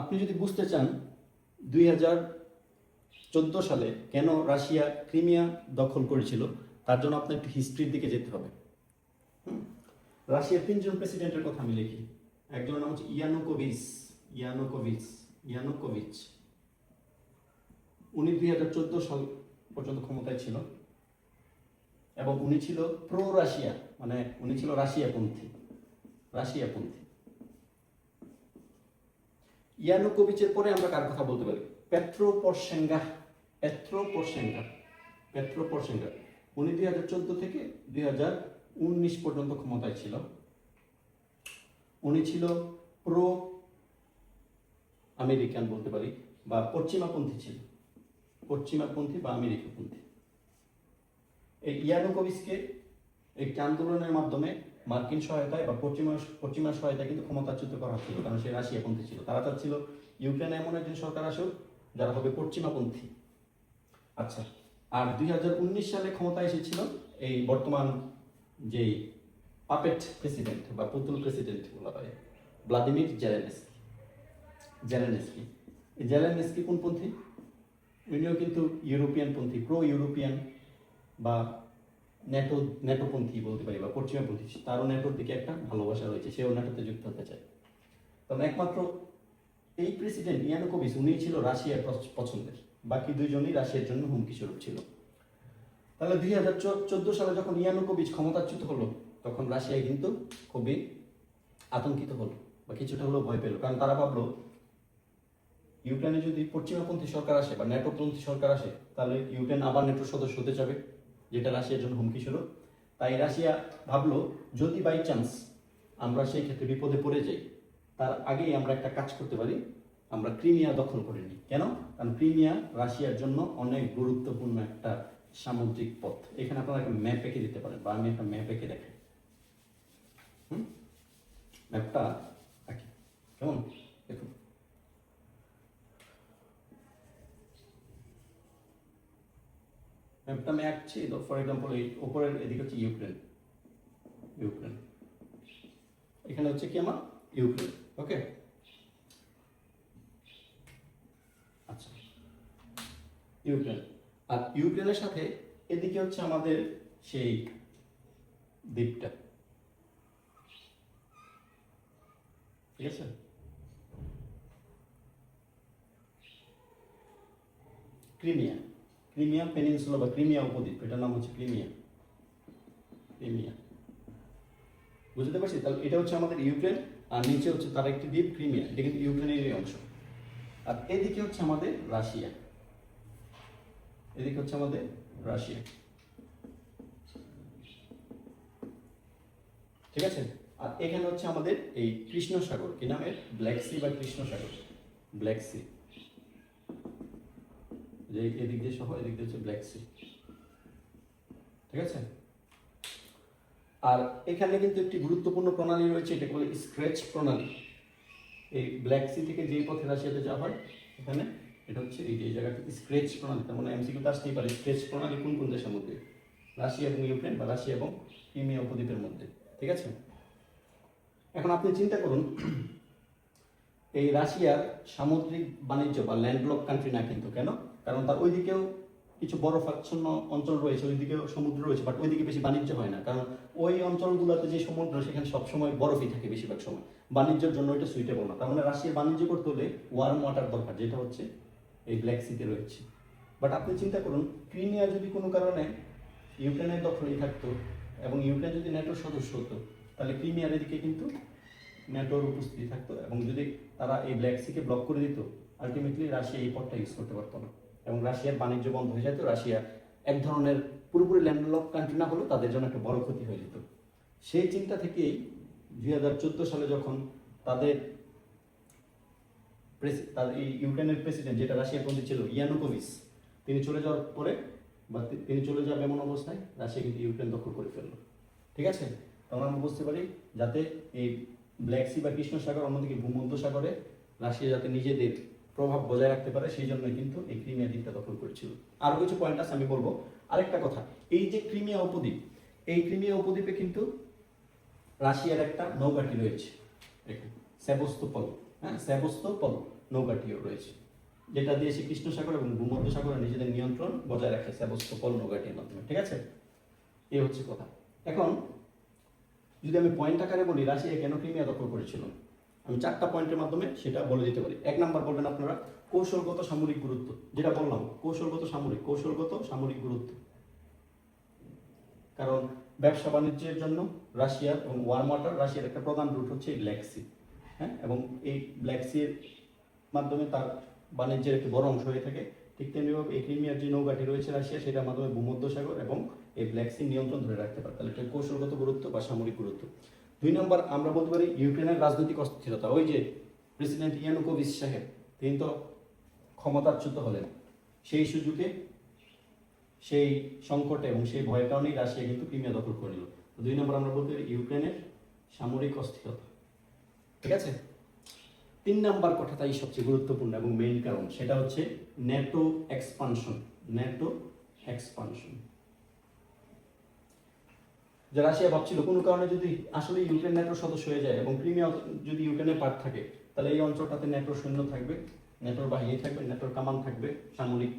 আপনি যদি বুঝতে চান 2014 সালে কেন রাশিয়া ক্রিমিয়া দখল করেছিল, তার জন্য আপনার একটু হিস্ট্রির দিকে যেতে হবে। রাশিয়ার 3জন প্রেসিডেন্টের কথা আমি লিখি। একজনের নাম হচ্ছে ইয়ানুকোভিচ। উনি 2014 সাল পর্যন্ত ক্ষমতায় ছিল এবং উনি ছিল প্রো রাশিয়া, মানে উনি ছিল রাশিয়াপন্থী। ইয়ানুকোভিচের পরে আমরা কার কথা বলতে পারি? পেট্রো পরোশেঙ্কো। উনি 2014 থেকে 2019 পর্যন্ত ক্ষমতায় ছিল। উনি ছিল প্রো আমেরিকান বলতে পারি, বা পশ্চিমাপন্থী বা আমেরিকাপন্থী। এই ইয়ানুকোভিচকে একটি আন্দোলনের মাধ্যমে মার্কিন সহায়তায় বা পশ্চিমা সহায়তায় কিন্তু ক্ষমতাচ্যুত করা হচ্ছিল, কারণ সে রাশিয়াপন্থী ছিল। তারা চাচ্ছিল ইউক্রেনে এমন একজন সরকার আসুক যারা হবে পশ্চিমাপন্থী। আচ্ছা, আর 2019 সালে ক্ষমতায় এসেছিল এই বর্তমান যে পাপেট প্রেসিডেন্ট বা পুতুল প্রেসিডেন্ট বলা হয়, ভ্লাদিমির জেলেনস্কি কোন পন্থী? উনিও কিন্তু ইউরোপিয়ান পন্থী, প্রো ইউরোপিয়ান বা নেটোপন্থী বলতে পারি, বা পশ্চিমাপন্থী। তারও নেটোর দিকে একটা ভালোবাসা রয়েছে, সেও নেটোতে যুক্ত হতে চায়। তবে একমাত্র এই প্রেসিডেন্ট ইয়ানুকোভিচ উনি ছিল রাশিয়ার পছন্দের, বাকি দুইজনই রাশিয়ার জন্য হুমকি স্বরূপ ছিল। তাহলে 2014 সালে যখন ইয়ানুকোভিচ ক্ষমতাচ্যুত হলো, তখন রাশিয়া কিন্তু খুবই আতঙ্কিত হলো বা কিছুটা হলেও ভয় পেল, কারণ তারা ভাবলো ইউক্রেনে যদি পশ্চিমাপন্থী সরকার আসে বা নেটোপন্থী সরকার আসে, তাহলে ইউক্রেন আবার নেটোর সদস্য হতে যাবে, যেটা রাশিয়ার জন্য হুমকি স্বরূপ। তাই রাশিয়া ভাবলো যদি বাই চান্স আমরা সেই ক্ষেত্রে বিপদে পড়ে যাই, তার আগেই আমরা একটা কাজ করতে পারি, আমরা ক্রিমিয়া দখল করে নিই। কেন? কারণ ক্রিমিয়া রাশিয়ার জন্য অনেক গুরুত্বপূর্ণ একটা সামুদ্রিক পথ। এখানে আপনারা একটা ম্যাপ এঁকে দিতে পারেন, বা আমি একটা ম্যাপ এঁকে দেখাই। ম্যাপটা আঁকি, কেমন? দেখুন, ম্যাপটা আমি আঁকছি। ফর এক্সাম্পল এই উপরের এদিকে হচ্ছে ইউক্রেন, এখানে হচ্ছে কি আমার ইউক্রেন। ওকে, আচ্ছা, ইউক্রেন। আর ইউক্রেনের সাথে এদিকে হচ্ছে আমাদের সেই দ্বীপটা, ঠিক আছে? ক্রিমিয়া পেনিনসুলা বা ক্রিমিয়া উপদ্বীপ, এটার নাম হচ্ছে ক্রিমিয়া। বুঝতে পারছি? তাহলে এটা হচ্ছে আমাদের ইউক্রেন, আর নিচে হচ্ছে তার একটি দ্বীপ ক্রিমিয়া, এটা কিন্তু ইউক্রেনেরই অংশ। আর এদিকে হচ্ছে আমাদের রাশিয়া, ঠিক আছে? আর এখানে হচ্ছে আমাদের এই কৃষ্ণ সাগর, কি নামের? ব্ল্যাক সি বা কৃষ্ণ সাগর, ব্ল্যাক সি। যে এদিক দিয়ে সহ, এদিক দিয়ে হচ্ছে ব্ল্যাক সি, ঠিক আছে? আর এখানে কিন্তু একটি গুরুত্বপূর্ণ প্রণালী রয়েছে, এটাকে বলে স্ক্র্যাচ প্রণালী। এই ব্ল্যাক সি থেকে যেই পথে রাশিয়াতে যাওয়া হয়, এখানে এটা হচ্ছে এই যে জায়গাটা স্ক্র্যাচ প্রণালী। তার মানে এমসিকিউতে আসতেই পারে, স্ক্র্যাচ প্রণালী কোন কোন দেশের মধ্যে? রাশিয়া এবং ইউক্রেন, বা রাশিয়া এবং ক্রিমিয়া উপদ্বীপের মধ্যে, ঠিক আছে? এখন আপনি চিন্তা করুন, এই রাশিয়ার সামুদ্রিক বাণিজ্য বা ল্যান্ডলক কান্ট্রি না কিন্তু, কেন? কারণ তার ওইদিকেও কিছু বরফাচ্ছন্ন অঞ্চল রয়েছে, ওইদিকেও সমুদ্র রয়েছে, বাট ওইদিকে বেশি বাণিজ্য হয় না, কারণ ওই অঞ্চলগুলোতে যে সমুদ্র, সেখানে সবসময় বরফই থাকে বেশিরভাগ সময়। বাণিজ্যের জন্য এটা সুইটেবল না। তার মানে রাশিয়া বাণিজ্য করতে হলে ওয়ার্ম ওয়াটার দরকার, যেটা হচ্ছে এই ব্ল্যাক সিতে রয়েছে। বাট আপনি চিন্তা করুন, ক্রিমিয়া যদি কোনো কারণে ইউক্রেনের দখলেই থাকতো এবং ইউক্রেন যদি নেটোর সদস্য হতো, তাহলে ক্রিমিয়ার এদিকে কিন্তু নেটোর উপস্থিতি থাকতো, এবং যদি তারা এই ব্ল্যাক সিকে ব্লক করে দিত, আলটিমেটলি রাশিয়া এই পথটা ইউজ করতে পারতো না, এবং রাশিয়ার বাণিজ্য বন্ধ হয়ে যেত। রাশিয়া এক ধরনের পুরোপুরি ল্যান্ডলক কান্ট্রি না হলেও তাদের জন্য একটা বড় ক্ষতি হয়ে যেত। সেই চিন্তা থেকেই 2014 সালে যখন তাদের এই ইউক্রেনের প্রেসিডেন্ট, যেটা রাশিয়ার পন্থী ছিল, ইয়ানুকোভিচ, তিনি চলে যাওয়ার পরে, বা তিনি চলে যাবে এমন অবস্থায়, রাশিয়া কিন্তু ইউক্রেন দখল করে ফেললো, ঠিক আছে? তখন আমরা বুঝতে পারি, যাতে এই ব্ল্যাক সি বা কৃষ্ণ সাগর, অন্যদিকে ভূমধ্য সাগরে রাশিয়া যাতে নিজেদের প্রভাব বজায় রাখতে পারে, সেই জন্যই কিন্তু এই ক্রিমিয়া দ্বীপটা দখল করেছিল। আরো কিছু পয়েন্ট আছে, আমি বলবো। আরেকটা কথা, এই যে ক্রিমিয়া উপদ্বীপ, এই ক্রিমিয়া উপদ্বীপে কিন্তু রাশিয়ার একটা নৌঘাঁটি রয়েছে, সেভাস্তোপল। নৌকাটিও রয়েছে, যেটা দিয়ে সে কৃষ্ণ সাগর এবং ভূমধ্য সাগরের নিজেদের নিয়ন্ত্রণ বজায় রাখে সেভাস্তোপল নৌকাটির মাধ্যমে। ঠিক আছে, এই হচ্ছে কথা। এখন যদি আমি পয়েন্ট আকারে বলি রাশিয়া কেন ক্রিমিয়া দখল করেছিল, আমি 4টা পয়েন্টের মাধ্যমে সেটা বলে দিতে পারি। 1 নাম্বার বলবেন আপনারা কৌশলগত সামরিক গুরুত্ব, যেটা বললাম কৌশলগত সামরিক গুরুত্ব। কারণ ব্যবসা বাণিজ্যের জন্য রাশিয়ার এবং ওয়ার্ম ওয়াটার, রাশিয়ার একটা প্রধান রুট হচ্ছে ব্ল্যাক সি, হ্যাঁ, এবং এই ব্ল্যাক সির মাধ্যমে তার বাণিজ্যের একটি বড় অংশ হয়ে থাকে। ঠিক তেমনিভাবে এই ক্রিমিয়ার যে নৌকাটি রয়েছে রাশিয়া, সেটার মাধ্যমে ভূমধ্য সাগর এবং এই ব্ল্যাক সি নিয়ন্ত্রণ ধরে রাখতে পারে। তাহলে এটা কৌশলগত গুরুত্ব বা সামরিক গুরুত্ব। 2 নম্বর আমরা বলতে পারি ইউক্রেনের রাজনৈতিক অস্থিরতা। ওই যে প্রেসিডেন্ট ইয়ানুকোভিচ সাহেব, তিনি তো ক্ষমতাচ্যুত হলেন, সেই সুযোগে সেই সংকটে এবং সেই ভয়ের কারণেই রাশিয়া কিন্তু ক্রিমিয়া দখল করে নিল। 2 নম্বর আমরা বলতে পারি ইউক্রেনের সামরিক অস্থিরতা। ঠিক আছে, 3 নাম্বার কথাটাই সবচেয়ে গুরুত্বপূর্ণ এবং মেইন কারণ, সেটা হচ্ছে ন্যাটো এক্সপানশন। যে রাশিয়া ভাবছিল কোনো কারণে যদি আসলে ইউক্রেন ন্যাটোর সদস্য হয়ে যায় এবং ক্রিমিয়া যদি ইউক্রেনের পার্ট থাকে, তাহলে এই অঞ্চলটাতে ন্যাটোর সৈন্য থাকবে, ন্যাটোর বাহিনী থাকবে, ন্যাটোর কামান থাকবে, সামরিক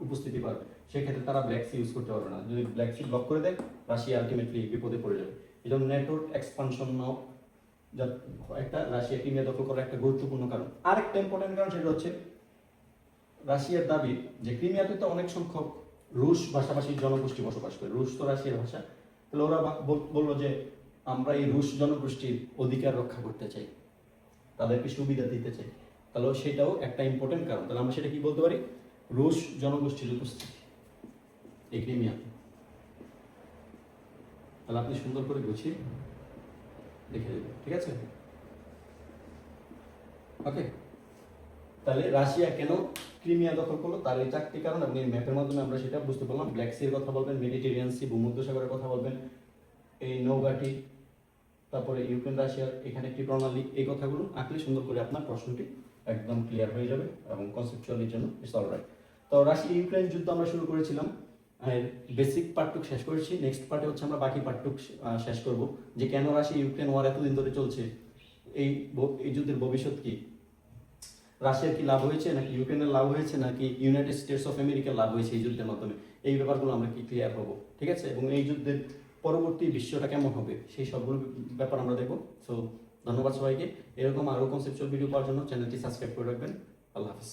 উপস্থিতি পারবে। সেক্ষেত্রে তারা ব্ল্যাক সি ইউজ করতে পারবে না। যদি ব্ল্যাক সি ব্লক করে দেয়, রাশিয়া আলটিমেটলি বিপদে পড়ে যাবে। এই জন্য ন্যাটোর এক্সপানশন একটা রাশিয়া ক্রিমিয়া দখল করার একটা গুরুত্বপূর্ণ কারণ। আরেকটা ইম্পর্টেন্ট কারণ, সেটা হচ্ছে রাশিয়ার দাবি যে ক্রিমিয়াতে তো অনেক সংখ্যক রুশ ভাষাভাষী জনগোষ্ঠী বসবাস করে, রুশ তো রাশিয়ার ভাষা, তাহলে ওরা বললো যে আমরা এই রুশ জনগোষ্ঠীর অধিকার রক্ষা করতে চাই, তাদেরকে সুবিধা দিতে চাই। তাহলে সেটাও একটা ইম্পর্টেন্ট কারণ। তাহলে আমরা সেটা কি বলতে পারি, রুশ জনগোষ্ঠীর উপস্থিতি এই ক্রিমিয়াতে। তাহলে আপনি সুন্দর করে গুছিয়ে লিখে দেবেন। ঠিক আছে, ওকে। তাহলে রাশিয়া কেন ক্রিমিয়া দখল করলো, তার এই 4টি কারণ, এবং এই ম্যাপের মাধ্যমে আমরা সেটা বুঝতে পারলাম। ব্ল্যাক সির কথা বলবেন, মেডিটেরিয়ান সি, ভূমধ্য সাগরের কথা বলবেন, এই নৌঘাটি, তারপরে ইউক্রেন রাশিয়ার এখানে একটি প্রণালী, এই কথাগুলো আঁকলে সুন্দর করে আপনার প্রশ্নটি একদম ক্লিয়ার হয়ে যাবে এবং কনসেপচুয়ালির জন্য ইটস অলরাইট। তো রাশিয়া ইউক্রেন যুদ্ধ আমরা শুরু করেছিলাম, বেসিক পার্টটুক শেষ করেছি। নেক্সট পার্টে হচ্ছে আমরা বাকি পার্টটুক শেষ করব, যে কেন রাশিয়া ইউক্রেন ওয়ার এতদিন ধরে চলছে, এই যুদ্ধের ভবিষ্যৎ কি, রাশিয়ার কি লাভ হয়েছে নাকি ইউক্রেনের লাভ হয়েছে নাকি ইউনাইটেড স্টেটস অফ আমেরিকার লাভ হয়েছে এই যুদ্ধের মাধ্যমে, এই ব্যাপারগুলো আমরা কি ক্লিয়ার হবো। ঠিক আছে, এবং এই যুদ্ধের পরবর্তী বিশ্বটা কেমন হবে সেই সবগুলো ব্যাপার আমরা দেখবো। সো ধন্যবাদ সবাইকে। এরকম আরও কনসেপচুয়াল ভিডিও পাওয়ার জন্য চ্যানেলটি সাবস্ক্রাইব করে রাখবেন। আল্লাহ হাফিজ।